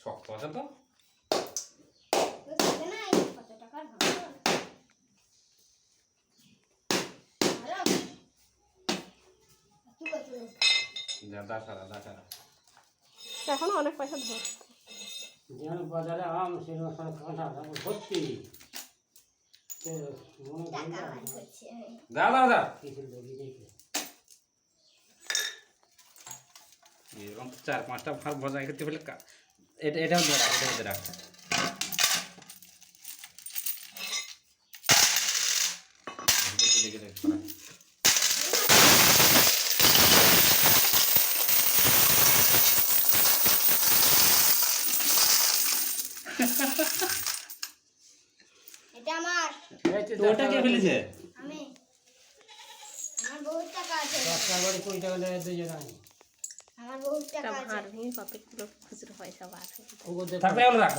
শক্ত আছে তো এখন অনেক পয়সা ধরছে বাজারে আম ভর্তি দাদা এরকম 4-5টা ভাত ভজা খেতে পেলে এটাও দিয়ে রাখ এটাও দিয়ে রাখ এটা আমার ওটা কে ফেলেছে আমি আমার বহুত টাকা আছে 10 টাকা করে 20 টাকা দেয় দুজন আমি আমার বহুত টাকা আছে ভার ভেঙে কতগুলো খুচরো পয়সা বার ওগো থাকবে রাখ